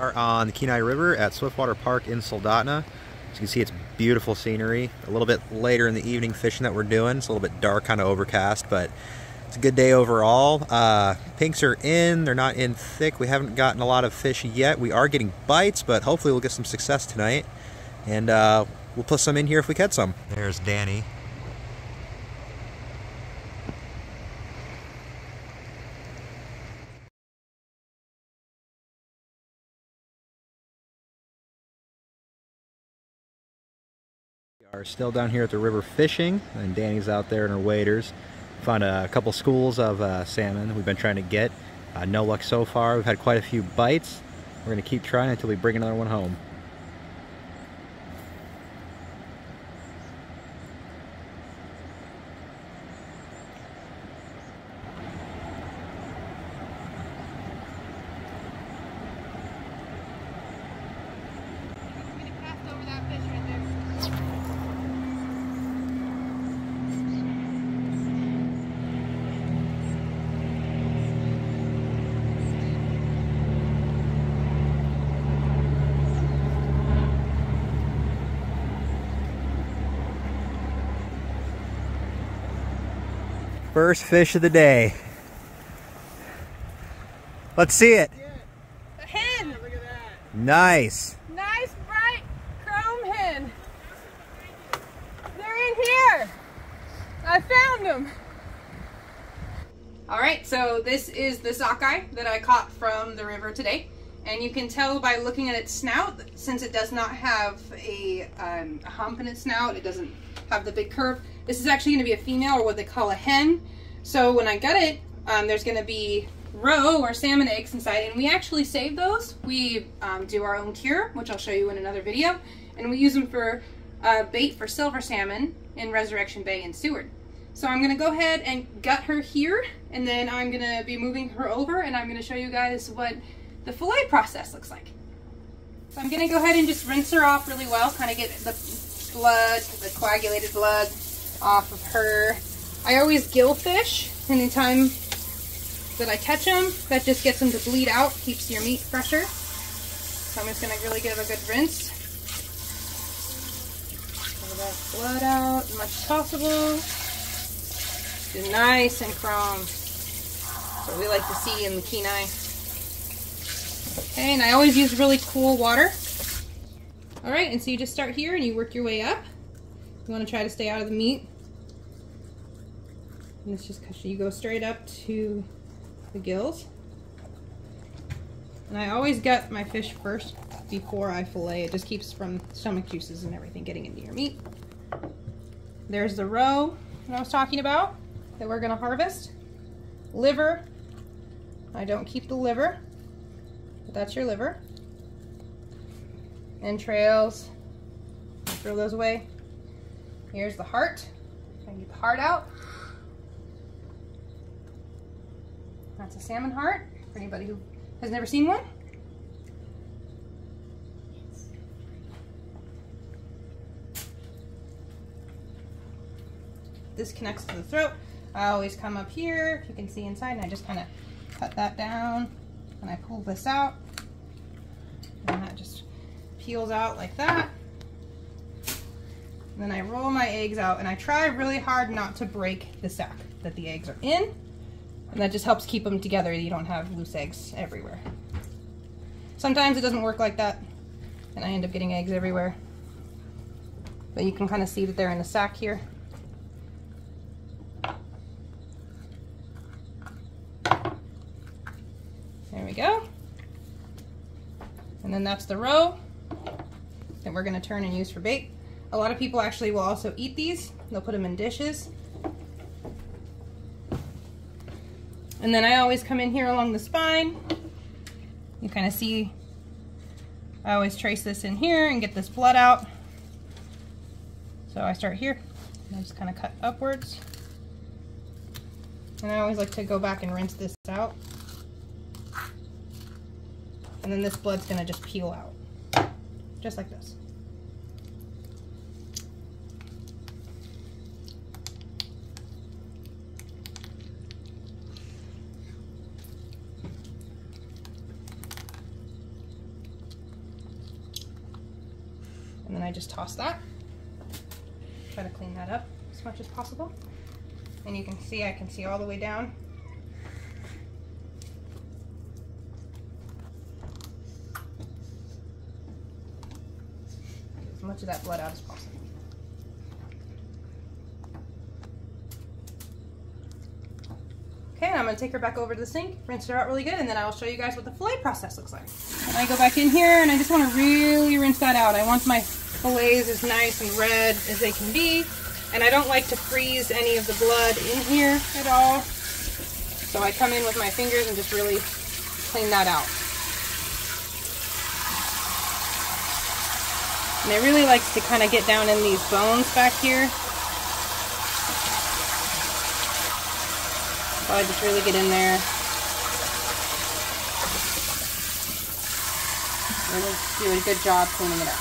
are on the Kenai River at Swiftwater Park in Soldotna. As you can see, it's beautiful scenery. A little bit later in the evening fishing that we're doing. It's a little bit dark, kind of overcast, but it's a good day overall. Pinks are in. They're not in thick. We haven't gotten a lot of fish yet. We are getting bites, but hopefully we'll get some success tonight. And we'll put some in here if we catch some. There's Dani. We are still down here at the river fishing, and Dani's out there in her waders. Found a couple schools of salmon we've been trying to get. No luck so far. We've had quite a few bites. We're going to keep trying until we bring another one home. First fish of the day. Let's see it. A hen. Yeah, look at that. Nice. Nice bright chrome hen. They're in here. I found them. All right, so this is the sockeye that I caught from the river today. And you can tell by looking at its snout, since it does not have a hump in its snout, it doesn't have the big curve. This is actually going to be a female, or what they call a hen. So when I gut it, there's going to be roe or salmon eggs inside, and we actually save those. We do our own cure, which I'll show you in another video, and we use them for bait for silver salmon in Resurrection Bay in Seward. So I'm going to go ahead and gut her here, and then I'm going to be moving her over, and I'm going to show you guys what the fillet process looks like. So I'm going to go ahead and just rinse her off really well, kind of get the blood, the coagulated blood off of her. I always gill fish anytime that I catch them. That just gets them to bleed out, keeps your meat fresher. So I'm just going to really give a good rinse. Pull that blood out as much as possible. It's nice and chrome. That's what we like to see in the Kenai. Okay, and I always use really cool water. Alright, and so you just start here and you work your way up. You want to try to stay out of the meat. And it's just because you go straight up to the gills. And I always gut my fish first before I fillet. It just keeps from stomach juices and everything getting into your meat. There's the roe that I was talking about that we're going to harvest. Liver. I don't keep the liver, but that's your liver. Entrails. Throw those away. Here's the heart. Try and get the heart out. That's a salmon heart, for anybody who has never seen one. This connects to the throat. I always come up here, if you can see inside, and I just kind of cut that down, and I pull this out, and that just peels out like that. And then I roll my eggs out, and I try really hard not to break the sack that the eggs are in. And that just helps keep them together. You don't have loose eggs everywhere. Sometimes it doesn't work like that, and I end up getting eggs everywhere. But you can kind of see that they're in the sack here. There we go. And then that's the roe that we're going to turn and use for bait. A lot of people actually will also eat these. They'll put them in dishes. And then I always come in here along the spine. You kind of see, I always trace this in here and get this blood out. So I start here, and I just kind of cut upwards. And I always like to go back and rinse this out. And then this blood's gonna just peel out, just like this. just toss that. Try to clean that up as much as possible. And you can see, I can see all the way down. Get as much of that blood out as possible. Okay, and I'm going to take her back over to the sink, rinse her out really good, and then I will show you guys what the fillet process looks like. And I go back in here, and I just want to really rinse that out. I want my fillets as nice and red as they can be, and I don't like to freeze any of the blood in here at all. So I come in with my fingers and just really clean that out. And it really likes to kind of get down in these bones back here. So I just really get in there. Really do a good job cleaning it up.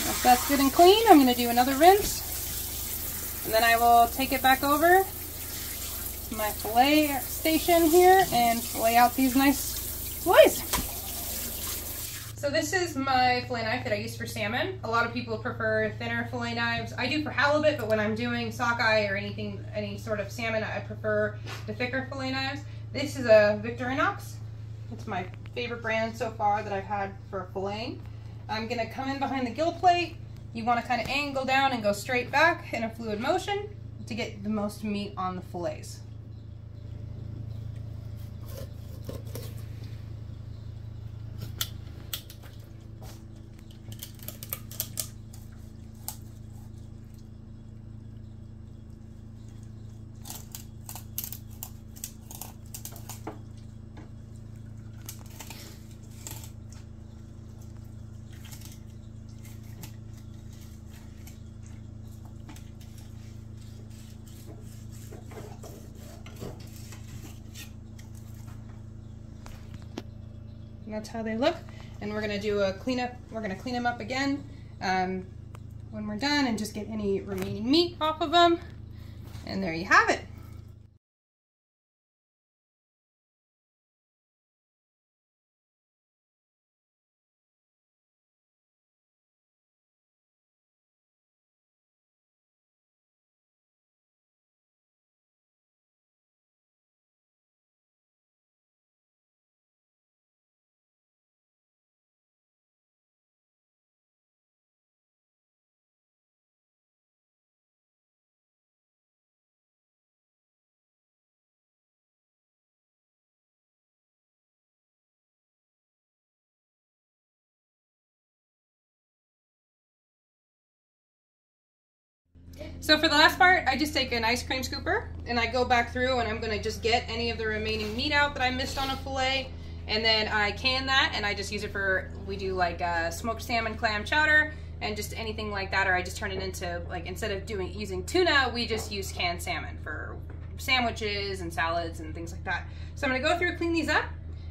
Once that's good and clean, I'm going to do another rinse. And then I will take it back over my fillet station here and fillet out these nice fillets. So this is my fillet knife that I use for salmon. A lot of people prefer thinner fillet knives. I do for halibut, but when I'm doing sockeye or anything, any sort of salmon, I prefer the thicker fillet knives. This is a Victorinox. It's my favorite brand so far that I've had for filleting. I'm gonna come in behind the gill plate. You wanna kind of angle down and go straight back in a fluid motion to get the most meat on the fillets. And that's how they look. And we're gonna do a cleanup. We're gonna clean them up again when we're done and just get any remaining meat off of them. And there you have it. So for the last part, I just take an ice cream scooper and I go back through and I'm gonna just get any of the remaining meat out that I missed on a fillet, and then I can that and I just use it for, we do like smoked salmon clam chowder and just anything like that, or I just turn it into, like, instead of using tuna, we just use canned salmon for sandwiches and salads and things like that. So I'm gonna go through, clean these up,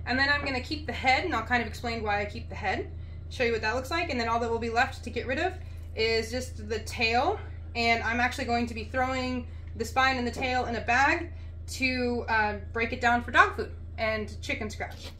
and then I'm gonna keep the head, and I'll kind of explain why I keep the head, show you what that looks like, and then all that will be left to get rid of is just the tail. And I'm actually going to be throwing the spine and the tail in a bag to break it down for dog food and chicken scratch.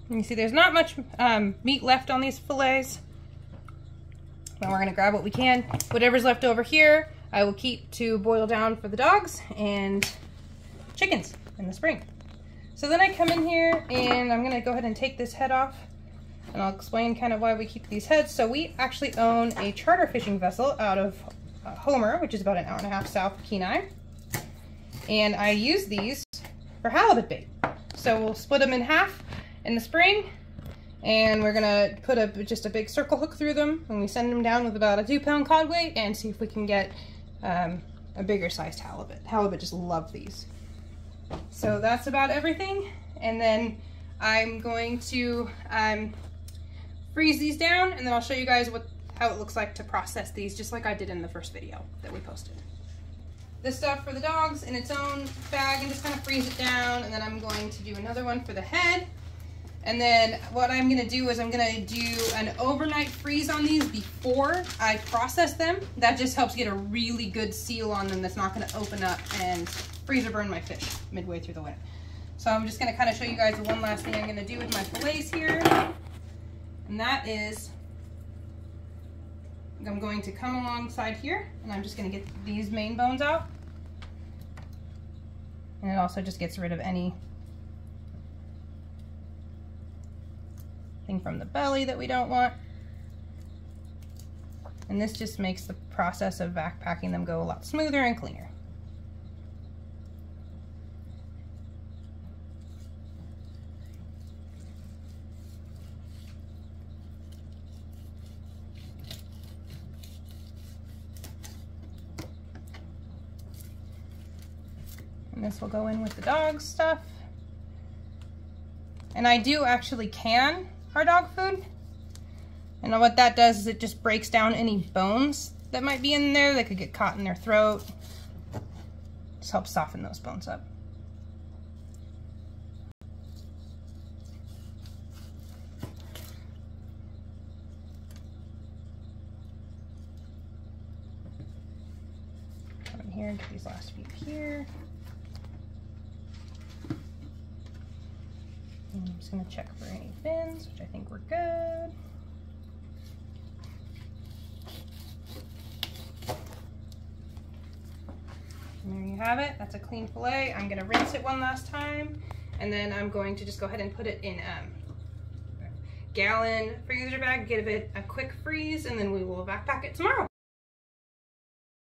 You see there's not much meat left on these fillets. Now we're gonna grab what we can. Whatever's left over here, I will keep to boil down for the dogs and chickens in the spring. So then I come in here and I'm gonna go ahead and take this head off And I'll explain kind of why we keep these heads. So we actually own a charter fishing vessel out of Homer, which is about an hour and a half south of Kenai. And I use these for halibut bait. So we'll split them in half in the spring, and we're gonna put just a big circle hook through them, and we send them down with about a 2-pound cod weight and see if we can get a bigger sized halibut. Halibut just love these. So that's about everything. And then I'm going to freeze these down, and then I'll show you guys how it looks like to process these, just like I did in the first video that we posted. This stuff for the dogs in its own bag and just kind of freeze it down, and then I'm going to do another one for the head. And then what I'm gonna do is I'm gonna do an overnight freeze on these before I process them. That just helps get a really good seal on them that's not gonna open up and freeze or burn my fish midway through the winter. So I'm just gonna kind of show you guys the one last thing I'm gonna do with my fillets here. And that is, I'm going to come alongside here, and I'm just gonna get these main bones out. And it also just gets rid of anything from the belly that we don't want. And this just makes the process of vac packing them go a lot smoother and cleaner. And this will go in with the dog stuff. And I do actually can our dog food. And what that does is it just breaks down any bones that might be in there that could get caught in their throat. Just helps soften those bones up. Come in here and get these last few here. I'm just going to check for any fins, which I think we're good. And there you have it. That's a clean fillet. I'm going to rinse it one last time, and then I'm going to just go ahead and put it in a gallon freezer bag, give it a quick freeze, and then we will backpack it tomorrow.